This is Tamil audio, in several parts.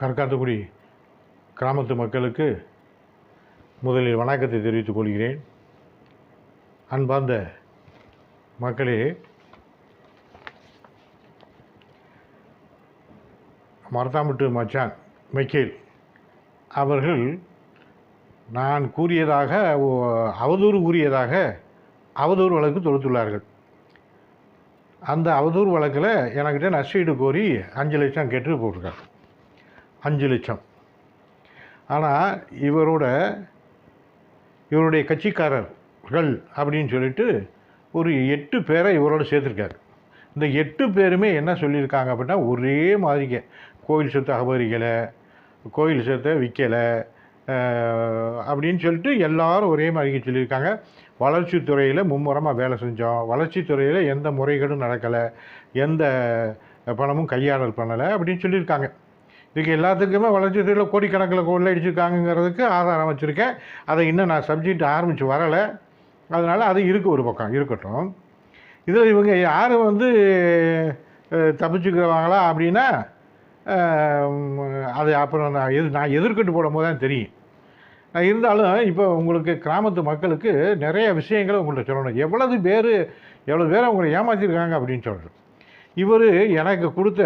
கற்காத்தக்குடி கிராமத்து மக்களுக்கு முதலில் வணக்கத்தை தெரிவித்துக் கொள்கிறேன். அன்பார்ந்த மக்களே, மரத்தாம்பட்டு மச்சான் மைக்கேல் அவர்கள் நான் கூறியதாக அவதூறு கூறியதாக அவதூறு வழக்கு தொடுத்துள்ளார்கள். அந்த அவதூறு வழக்கில் என்கிட்ட நஷ்டஈடு கோரி 5 லட்சம் கேட்டு போட்டிருக்காங்க. 5 லட்சம். ஆனால் இவருடைய கட்சிக்காரர்கள் அப்படின்னு சொல்லிட்டு ஒரு 8 பேரை இவரோட சேர்த்துருக்காரு. இந்த 8 பேருமே என்ன சொல்லியிருக்காங்க அப்படின்னா, ஒரே மாதிரிங்க கோயில் சொத்தை அபகரிக்கலை, கோயில் சொத்தை விற்கலை அப்படின்னு சொல்லிட்டு எல்லாரும் ஒரே மாதிரி சொல்லியிருக்காங்க. வளர்ச்சித்துறையில் மும்முரமாக வேலை செஞ்சோம், வளர்ச்சித்துறையில் எந்த முறைகேடும் நடக்கலை, எந்த பணமும் கையாடல் பண்ணலை அப்படின்னு சொல்லியிருக்காங்க. இதுக்கு எல்லாத்துக்குமே வளர்ச்சித்துறையில் கோடிக்கணக்கில் கொள்ளையடிச்சிருக்காங்கிறதுக்கு ஆதாரம் வச்சுருக்கேன். அதை இன்னும் நான் சப்ஜெக்ட் ஆரம்பித்து வரலை, அதனால் அது இருக்குது, ஒரு பக்கம் இருக்கட்டும். இதில் இவங்க யாரும் தப்பிச்சுக்கிறவாங்களா அப்படின்னா, அது அப்புறம் நான் எதிர்கட்டு போடும் போது தான் தெரியும். இருந்தாலும் இப்போ உங்களுக்கு கிராமத்து மக்களுக்கு நிறைய விஷயங்களை உங்கள்கிட்ட சொல்லணும். எவ்வளோ பேர் அவங்களை ஏமாற்றிருக்காங்க அப்படின்னு சொல்கிறேன். இவர் எனக்கு கொடுத்த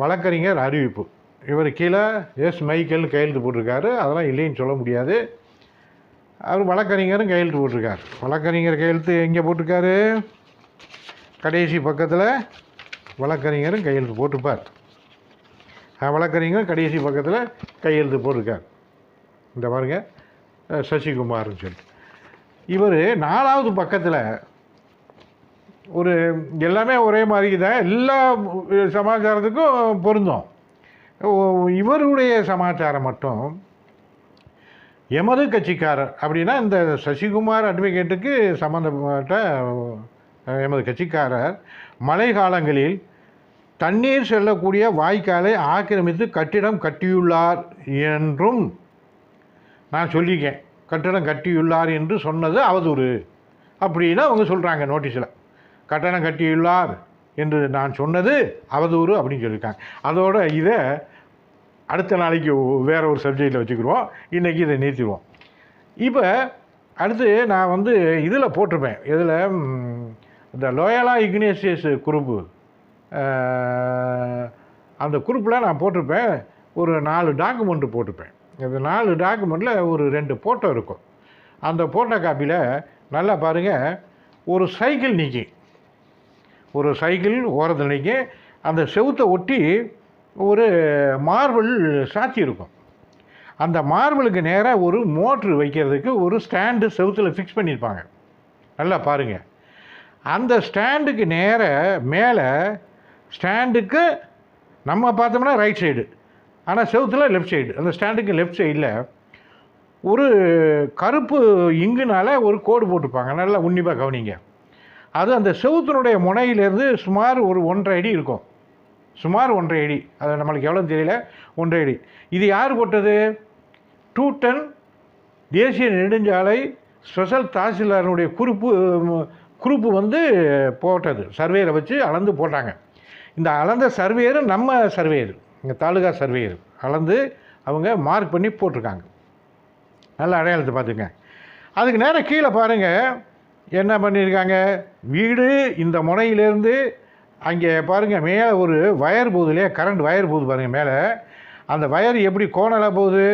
வழக்கறிஞர் அறிவிப்பு, இவர் கீழே மைக்கேல் கையெழுத்து போட்டிருக்காரு. அதெல்லாம் இல்லைன்னு சொல்ல முடியாது. அவர் வழக்கறிஞரும் கையெழுத்து போட்டிருக்கார். வழக்கறிஞர் கையெழுத்து எங்கே போட்டிருக்காரு? கடைசி பக்கத்தில் வழக்கறிஞரும் கையெழுத்து போட்டிருப்பார். வழக்கறிஞர் கடைசி பக்கத்தில் கையெழுத்து போட்டிருக்கார். இந்த பாருங்க, சசிகுமார்னு சொல்லிட்டு. இவர் 4வது பக்கத்தில் எல்லாமே ஒரே மாதிரி தான், எல்லா சமாச்சாரத்துக்கும் பொருந்தும். இவருடைய சமாச்சாரம் மட்டும் எமது கட்சிக்காரர் அப்படின்னா, இந்த சசிகுமார் அட்வொகேட்டுக்கு சம்மந்தப்பட்ட எமது கட்சிக்காரர் மழை காலங்களில் தண்ணீர் செல்லக்கூடிய வாய்க்காலை ஆக்கிரமித்து கட்டிடம் கட்டியுள்ளார் என்றும் நான் சொல்லியிருக்கேன். கட்டிடம் கட்டியுள்ளார் என்று சொன்னது அவதூறு அப்படின்னு அவங்க சொல்கிறாங்க நோட்டீஸில். கட்டடம் கட்டியுள்ளார் என்று நான் சொன்னது அவதூறு அப்படின்னு சொல்லியிருக்காங்க. அதோட இதை அடுத்த நாளைக்கு வேறு ஒரு சப்ஜெக்டில் வச்சுக்கிடுவோம். இன்றைக்கி இதை நிறுத்திடுவோம். இப்போ அடுத்து நான் இதில் போட்டிருப்பேன். இதில் இந்த லோயலா இக்னேசியஸ் குரூப்பு, அந்த குரூப்பில் நான் போட்டிருப்பேன். ஒரு 4 டாக்குமெண்ட்டு போட்டிருப்பேன். இந்த 4 டாக்குமெண்ட்டில் ஒரு 2 ஃபோட்டோ இருக்கும். அந்த ஃபோட்டோ காப்பியில் நல்லா பாருங்கள், ஒரு சைக்கிள் நிற்கி, ஒரு சைக்கிள் ஓரத்தில் நிற்கி, அந்த செவுத்தை ஒட்டி ஒரு மார்பிள் சாட்சி இருக்கும். அந்த மார்பிளுக்கு நேராக ஒரு மோட்ரு வைக்கிறதுக்கு ஒரு ஸ்டாண்டு செவுத்தில் ஃபிக்ஸ் பண்ணியிருப்பாங்க. நல்லா பாருங்கள். அந்த ஸ்டாண்டுக்கு நேர மேலே, ஸ்டாண்டுக்கு நம்ம பார்த்தோம்னா ரைட் சைடு, ஆனால் செவுத்தில் லெஃப்ட் சைடு, அந்த ஸ்டாண்டுக்கு லெஃப்ட் சைடில் ஒரு கருப்பு இங்குனால் ஒரு கோடு போட்டிருப்பாங்க. நல்லா உன்னிப்பாக கவனிங்க. அது அந்த செவுத்தினுடைய முனையிலேருந்து சுமார் ஒரு 1.5 அடி இருக்கும். சுமார் 1.5 அடி. அது நம்மளுக்கு எவ்வளோ தெரியல, 1.5 அடி. இது யார் போட்டது? 2 டன் தேசிய நெடுஞ்சாலை ஸ்பெஷல் தாசில்தாரனுடைய குரூப்பு போட்டது. சர்வேயரை வச்சு அளந்து போட்டாங்க. இந்த அளந்த சர்வேயர் நம்ம சர்வேயர், இங்கே தாலுகா சர்வேயர் அளந்து அவங்க மார்க் பண்ணி போட்டிருக்காங்க. நல்ல அடையாளத்தை பார்த்துங்க. அதுக்கு நேரம் கீழே பாருங்கள் என்ன பண்ணியிருக்காங்க. வீடு இந்த முனையிலேருந்து அங்கே பாருங்கள், மேலே ஒரு வயர் போகுது இல்லையா, கரண்ட் வயர் போகுது பாருங்கள் மேலே. அந்த வயர் எப்படி கோணலாக போகுது?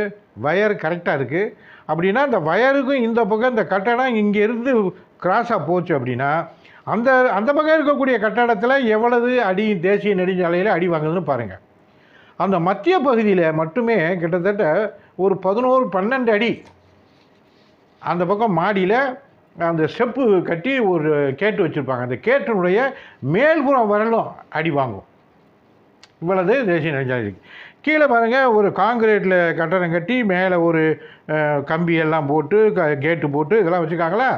வயர் கரெக்டாக இருக்குது அப்படின்னா, அந்த வயருக்கும் இந்த பக்கம் இந்த கட்டடம் இங்கேருந்து கிராஸாக போச்சு அப்படின்னா, அந்த பக்கம் இருக்கக்கூடிய கட்டடத்தில் எவ்வளவு அடி தேசிய நெடுஞ்சாலையில் அடி வாங்குதுன்னு பாருங்கள். அந்த மத்திய பகுதியில் மட்டுமே கிட்டத்தட்ட ஒரு 11-12 அடி அந்த பக்கம் மாடியில் அந்த ஸ்டெப்பு கட்டி ஒரு கேட்டு வச்சுருப்பாங்க. அந்த கேட்டினுடைய மேல்புறம் வரலும் அடி வாங்கும். இவ்வளவு தேசிய நெடுஞ்சாலை. கீழே பாருங்கள், ஒரு காங்கிரீட்டில் கட்டடம் கட்டி மேலே ஒரு கம்பியெல்லாம் போட்டு கேட்டு போட்டு இதெல்லாம் வச்சுருக்காங்களா.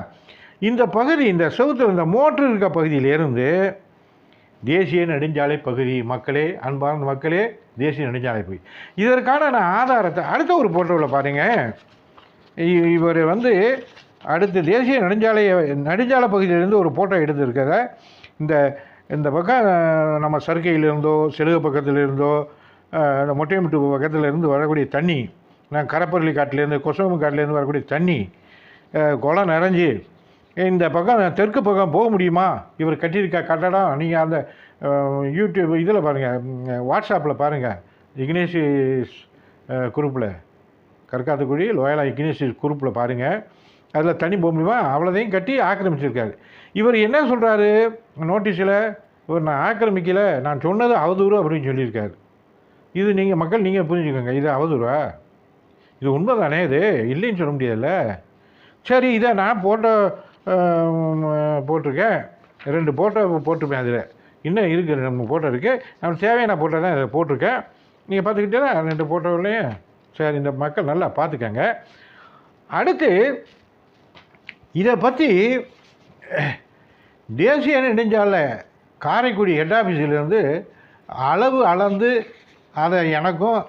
இந்த பகுதி, இந்த செவுத்தில் இந்த மோட்ரு இருக்க பகுதியிலேருந்து தேசிய நெடுஞ்சாலை பகுதி. மக்களே, அன்பார்ந்த மக்களே, தேசிய நெடுஞ்சாலை பகுதி. இதற்கான நான் ஆதாரத்தை அடுத்த ஒரு ஃபோட்டோவில் பாருங்கள். இவர் அடுத்து தேசிய நெடுஞ்சாலை பகுதியிலேருந்து ஒரு ஃபோட்டோ எடுத்துருக்கிறத இந்த பக்கம் நம்ம சர்க்கையிலிருந்தோ செலுக பக்கத்திலிருந்தோ அந்த மொட்டையமுட்டு பக்கத்தில் இருந்து வரக்கூடிய தண்ணி, நான் கரப்பரளி காட்டிலேருந்து கொசவம் காட்டிலேருந்து வரக்கூடிய தண்ணி குளம் நிறைஞ்சி இந்த பக்கம் தெற்கு பக்கம் போக முடியுமா? இவர் கட்டியிருக்க கட்டடம் நீங்கள் அந்த யூடியூப் இதில் பாருங்கள், வாட்ஸ்அப்பில் பாருங்கள், இக்னேஷியஸ் குரூப்பில், கற்காத்தக்குடி லோயலா இக்னேஷியஸ் குரூப்பில் பாருங்கள், அதில் தண்ணி போக முடியுமா? அவ்வளோதையும் கட்டி ஆக்கிரமிச்சிருக்காரு. இவர் என்ன சொல்கிறாரு நோட்டீஸில்? இவர் நான் ஆக்கிரமிக்கலை, நான் சொன்னது அவதூறு அப்படின்னு சொல்லியிருக்காரு. இது நீங்கள் மக்கள் நீங்கள் புரிஞ்சுக்கோங்க, இது அவதூறா? இது உண்மை தானே? இது இல்லைன்னு சொல்ல முடியாதுல்ல. சரி, இதை நான் போட்டிருக்கேன், 2 ஃபோட்டோ போட்டிருப்பேன். அதில் இன்னும் இருக்குது, 2 ஃபோட்டோ இருக்குது. நமக்கு தேவையான ஃபோட்டோ தான் இதை போட்டிருக்கேன். நீங்கள் பார்த்துக்கிட்டே 2 ஃபோட்டோவிலையும். சரி, இந்த மக்கள் நல்லா பார்த்துக்கங்க. அடுத்து இதை பற்றி தேசிய நெடுஞ்சாலை காரைக்குடி ஹெட் ஆஃபீஸிலேருந்து அளவு அளந்து அதை எனக்கும்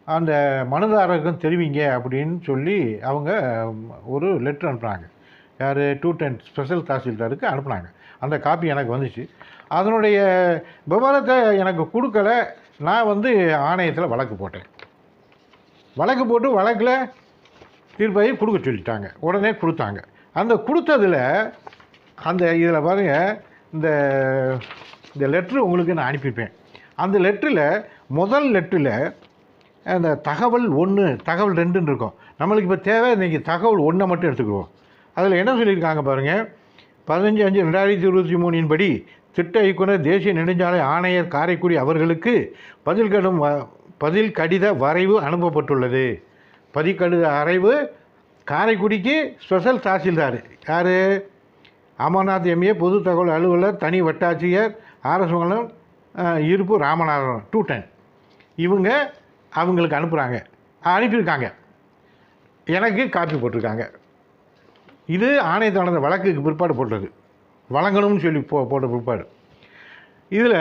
அந்த மனுதாரருக்கும் தெரிவிங்க அப்படின்னு சொல்லி அவங்க ஒரு லெட்ரு அனுப்புனாங்க. யார்? 210 ஸ்பெஷல் தாசில்தாருக்கு அனுப்புனாங்க. அந்த காப்பி எனக்கு வந்துச்சு. அதனுடைய விவரத்தை எனக்கு கொடுக்கல. நான் ஆணையத்தில் வழக்கு போட்டேன். வழக்கு போட்டு வழக்கில் தீர்ப்பை கொடுக்க சொல்லிட்டாங்க. உடனே கொடுத்தாங்க. அந்த கொடுத்ததில் அந்த இதில் பாருங்கள், இந்த லெட்ரு உங்களுக்கு நான் அனுப்பியிருப்பேன். அந்த லெட்டரில் முதல் லெட்டரில் அந்த தகவல் 1, தகவல் 2ன்னு இருக்கும். நம்மளுக்கு இப்போ தேவை இன்றைக்கி தகவல் 1 மட்டும் எடுத்துக்குவோம். அதில் என்ன சொல்லியிருக்காங்க பாருங்கள். 15/5/2023 படி திட்ட இயக்குனர் தேசிய நெடுஞ்சாலை ஆணையர் காரைக்குடி அவர்களுக்கு பதில் கடித வரைவு அனுப்பப்பட்டுள்ளது. பதிக்கடித வரைவு காரைக்குடிக்கு ஸ்பெஷல் தாசில்தார் யார்? அமர்நாத் எம்ஏ, பொது தகவல் அலுவலர், தனி வட்டாட்சியர், ஆரசுமங்கலம் இருப்பு ராமநாதன் 210 இவங்க அவங்களுக்கு அனுப்பியிருக்காங்க. எனக்கு காப்பி போட்டிருக்காங்க. இது ஆணையத்தான வழக்குக்கு பிற்பாடு போட்டது, வழங்கணும்னு சொல்லி போட்ட பிற்பாடு. இதில்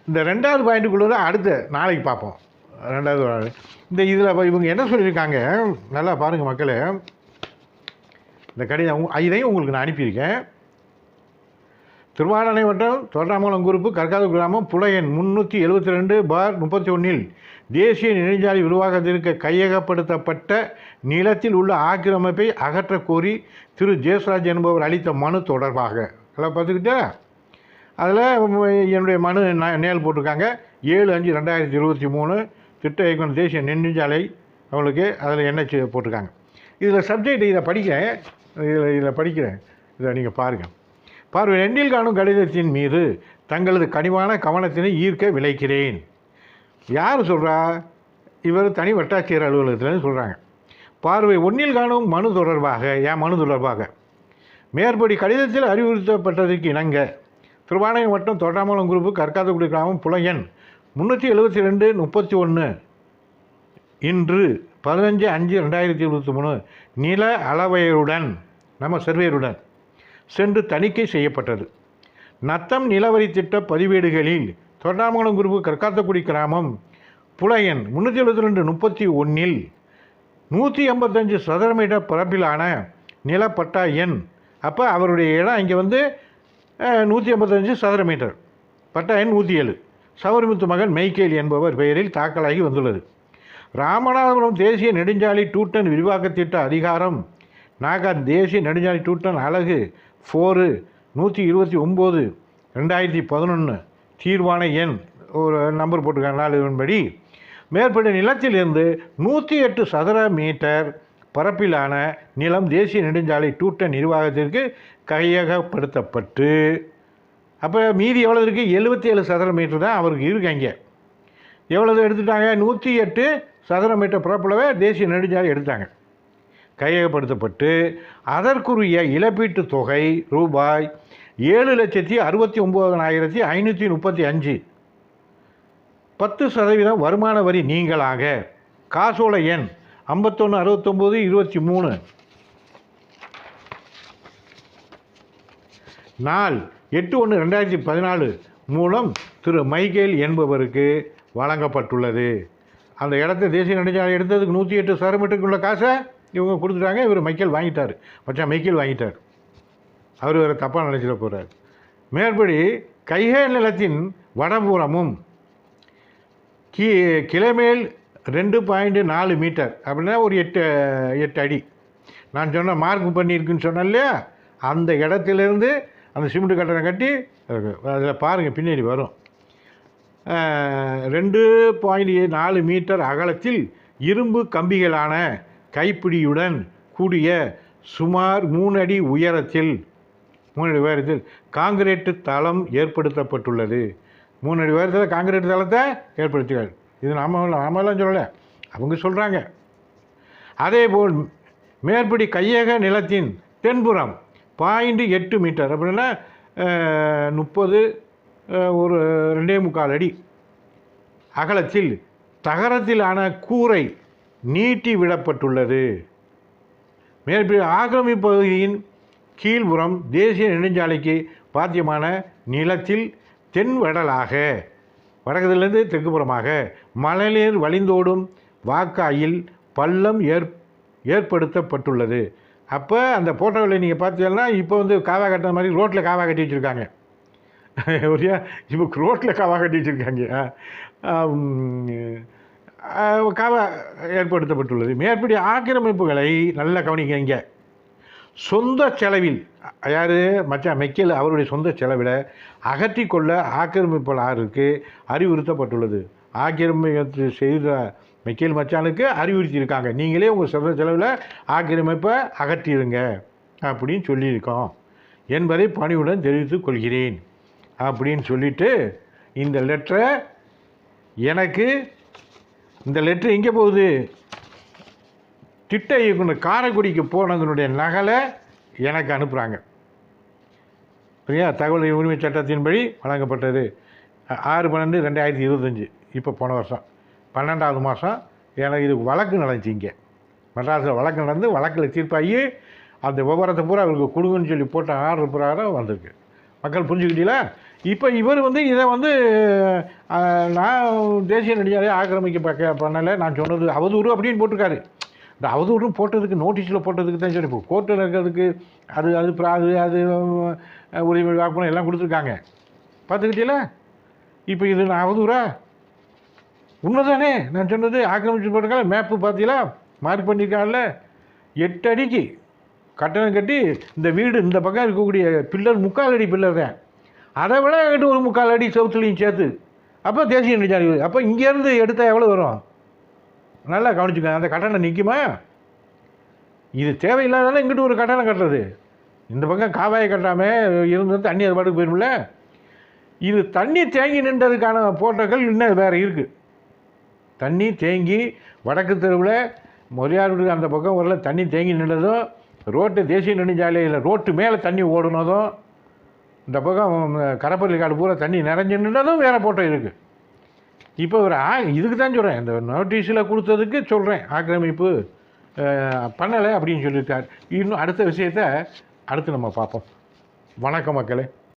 இந்த 2வது பாயிண்ட்டுக்குள்ளே அடுத்த நாளைக்கு பார்ப்போம். 2வது இந்த இதில் இவங்க என்ன சொல்லியிருக்காங்க நல்லா பாருங்கள் மக்களே. இந்த கடிதம் இதையும் உங்களுக்கு நான் அனுப்பியிருக்கேன். திருவாரணை வட்டம் தோட்டாமங்கலம் குரூப்பு கற்காத கிராமம் புலையன் 372/31 தேசிய நெடுஞ்சாலை விரிவாக்கத்திற்கு கையகப்படுத்தப்பட்ட நிலத்தில் உள்ள ஆக்கிரமிப்பை அகற்ற கோரி திரு ஜேஸ்ராஜ் என்பவர் அளித்த மனு தொடர்பாக அதெல்லாம் பார்த்துக்கிட்டா அதில் என்னுடைய மனு நேல் போட்டிருக்காங்க. 7/5/2023 திட்ட இயக்குனர் தேசிய நெடுஞ்சாலை அவங்களுக்கு அதில் என்ன போட்டிருக்காங்க. இதில் சப்ஜெக்ட் இதை படிக்கிறேன். இதை நீங்கள் பாருங்கள். பார்வை 2இல் காணும் கடிதத்தின் மீது தங்களது கனிவான கவனத்தினை ஈர்க்க விளைக்கிறேன். யார் சொல்கிறா? இவர் தனி வட்டாட்சியர் அலுவலகத்தில்னு சொல்கிறாங்க. பார்வை 1இல் காணும் மனு தொடர்பாக மேற்படி கடிதத்தில் அறிவுறுத்தப்பட்டதற்கு இணங்க திருவாரணை வட்டம் தோட்டாமங்கலம் குரூப்பு கற்காத்தக்குடி கிராமம் புலையன் 372/31 இன்று 15/5/2023 நில அளவையருடன் நம்ம சர்வேயருடன் சென்று தணிக்கை செய்யப்பட்டது. நத்தம் நிலவரி திட்ட பதிவேடுகளில் தோட்டாமங்கலம் குரூப்பு கற்காத்தக்குடி கிராமம் புலையன் 372/31 185 சதுர மீட்டர் பரப்பிலான நிலப்பட்டா எண். அப்போ அவருடைய இடம் இங்கே 185 சதுர மீட்டர், பட்டா எண் 107 சௌரிமுத்து மகன் மெய்கேல் என்பவர் பெயரில் தாக்கலாகி வந்துள்ளது. ராமநாதபுரம் தேசிய நெடுஞ்சாலை 210 விரிவாக்க திட்ட அதிகாரம் நாகார் தேசிய நெடுஞ்சாலை 210 அலகு 4 129/2011 தீர்வான எண் ஒரு நம்பர் போட்டிருக்காங்க 4 இதன்படி மேற்பட்ட நிலத்திலிருந்து 108 சதுர மீட்டர் பரப்பிலான நிலம் தேசிய நெடுஞ்சாலை 210 நிர்வாகத்திற்கு கையகப்படுத்தப்பட்டு அப்போ மீதி எவ்வளோ இருக்குது? 77 சதுர மீட்டர் தான் அவருக்கு இருக்காங்க. எவ்வளவு எடுத்துட்டாங்க? 108 சதுர மீட்டர் பரப்பளவை தேசிய நெடுஞ்சாலை எடுத்தாங்க. கையகப்படுத்தப்பட்டு அதற்குரிய இழப்பீட்டு தொகை ரூபாய் 7,69,535 10% வருமான வரி நீங்களாக காசோலை எண் 5169/23 நாள் 8/1/2014 மூலம் திரு மைக்கேல் என்பவருக்கு வழங்கப்பட்டுள்ளது. அந்த இடத்த தேசிய நெடுஞ்சாலை எடுத்ததுக்கு 108 சதுர மீட்டருக்கு உள்ள காசை இவங்க கொடுத்துட்டாங்க. இவர் மைக்கேல் வாங்கிட்டார். மைக்கேல் வாங்கிட்டார். அவர் வேறு தப்பாக நினச்சிட போகிறார். மேற்படி கைகே நிலத்தின் வடபுறமும் கி கிளைமேல் 2.4 மீட்டர் அப்படின்னா ஒரு 8 அடி. நான் சொன்ன மார்க் பண்ணியிருக்குன்னு சொன்னேன் இல்லையா, அந்த இடத்துலேருந்து அந்த சிமெண்ட் கட்டடம் கட்டி அதில் பாருங்கள் பின்னாடி வரும். 2.4 மீட்டர் அகலத்தில் இரும்பு கம்பிகளான கைப்பிடியுடன் கூடிய சுமார் 3 அடி உயரத்தில் காங்கிரீட்டு தளம் ஏற்படுத்தப்பட்டுள்ளது. 3 அடி உயரத்தில் காங்கிரீட் தளத்தை ஏற்படுத்தினார். இது நாமெல்லாம் சொல்லலை, அவங்க சொல்கிறாங்க. அதேபோல் மேற்படி கையக நிலத்தின் தென்புறம் 0.8 மீட்டர் அப்படின்னா 30 ஒரு 2.25 அடி அகலத்தில் தகரத்திலான கூரை நீட்டி விடப்பட்டுள்ளது. மேற்படி ஆக்கிரமிப்பு பகுதியின் கீழ்புறம் தேசிய நெடுஞ்சாலைக்கு பாத்தியமான நிலத்தில் தென்வடலாக வடக்கிலிருந்து தெற்குப்புறமாக மழைநீர் வழிந்தோடும் வாக்காயில் பள்ளம் ஏற்படுத்தப்பட்டுள்ளது. அப்போ அந்த ஃபோட்டோவில் நீங்கள் பார்த்தீங்கன்னா இப்போ வந்து காவா கட்டுற மாதிரி ரோட்டில் காவா கட்டி வச்சுருக்காங்க. ஒரியா இப்போ ரோட்டில் காவா கட்டி வச்சுருக்காங்க. காவா ஏற்படுத்தப்பட்டுள்ளது. மேற்படி ஆக்கிரமிப்புகளை நல்லா கவனிக்க, சொந்த செலவில் யார் மெக்கேல் அவருடைய சொந்த செலவில் அகற்றி கொள்ள ஆக்கிரமிப்பாளருக்கு அறிவுறுத்தப்பட்டுள்ளது. ஆக்கிரமிப்பு செய்த மெக்கேல் மச்சானுக்கு அறிவுறுத்தியிருக்காங்க, நீங்களே உங்கள் சொந்த செலவில் ஆக்கிரமிப்பை அகற்றிடுங்க அப்படின்னு சொல்லியிருக்கோம் என்பதை பணிவுடன் தெரிவித்துக் கொள்கிறேன் அப்படின்னு சொல்லிவிட்டு இந்த லெட்டரை எனக்கு, இந்த லெட்ரு எங்கே போகுது, திட்ட இயக்குனர் காரைக்குடிக்கு போனதனுடைய நகலை எனக்கு அனுப்புகிறாங்க. சரியா? தகவல் உரிமை சட்டத்தின்படி வழங்கப்பட்டது 6/12/2025. இப்போ போன வருஷம் 12வது மாதம் எனக்கு இது வழக்கு நடந்துச்சிங்க. மெட்ராஸில் வழக்கு நடந்து வழக்கில் தீர்ப்பாகி அந்த விவரத்தை பூரா அவருக்கு கொடுங்கன்னு சொல்லி போட்ட ஆர்டர் பிரகாரம் வந்திருக்கு. மக்கள் புரிஞ்சுக்கிட்டீங்களா? இப்போ இவர் வந்து இதை வந்து நான் தேசிய நெடுஞ்சாலையை ஆக்கிரமிக்க பண்ணலை, நான் சொன்னது அவதூறு அப்படின்னு போட்டிருக்காரு. இந்த அவதூறும் போட்டதுக்கு நோட்டீஸில் போட்டதுக்கு தான் சொல்லி இப்போ கோர்ட்டில் இருக்கிறதுக்கு அது உரிமை வாக்குமூலம் எல்லாம் கொடுத்துருக்காங்க. பார்த்துக்கிட்டீங்களா? இப்போ இது நான் அவதூறா? உண்மை தானே நான் சொன்னது? ஆக்கிரமிச்சு போட்டிருக்காங்க. மேப்பு பார்த்தீங்களா, மார்க் பண்ணியிருக்காங்கல்ல. 8 அடிக்கு கட்டணம் கட்டி இந்த வீடு இந்த பக்கம் இருக்கக்கூடிய பில்லர் 3/4 அடி பில்லர் தான், அதை விட எங்கிட்ட ஒரு 3/4 அடி செவுத்துலையும் சேர்த்து. அப்போ தேசிய நெடுஞ்சாலை அப்போ இங்கேருந்து எடுத்தால் எவ்வளோ வரும்? நல்லா கவனிச்சுக்கோங்க. அந்த கட்டணம் நிற்குமா? இது தேவையில்லாதால இங்கிட்டு ஒரு கட்டணம் கட்டுறது. இந்த பக்கம் காவாயை கட்டாமல் இருந்து தண்ணி அது பாட்டுக்கு போயிடும்ல. இது தண்ணி தேங்கி நின்றதுக்கான போட்டோக்கள் இன்னும் வேறு இருக்குது. தண்ணி தேங்கி வடக்கு தெருவில் மொரியாருக்கு அந்த பக்கம் வரல தண்ணி தேங்கி நின்றதும், ரோட்டு தேசிய நெடுஞ்சாலையில் ரோட்டு மேலே தண்ணி ஓடுனதும், இந்த பக்கம் கடப்பள்ளி காடு பூரா தண்ணி நிறைஞ்சு நின்றதும் வேறு போட்டோ இருக்குது. இப்போ ஒரு இதுக்கு தான் சொல்கிறேன், இந்த நோட்டீஸில் கொடுத்ததுக்கு சொல்கிறேன் ஆக்கிரமிப்பு பண்ணலை அப்படின்னு சொல்லியிருக்கார். இன்னும் அடுத்த விஷயத்தை அடுத்து நம்ம பார்ப்போம். வணக்கம் மக்களே.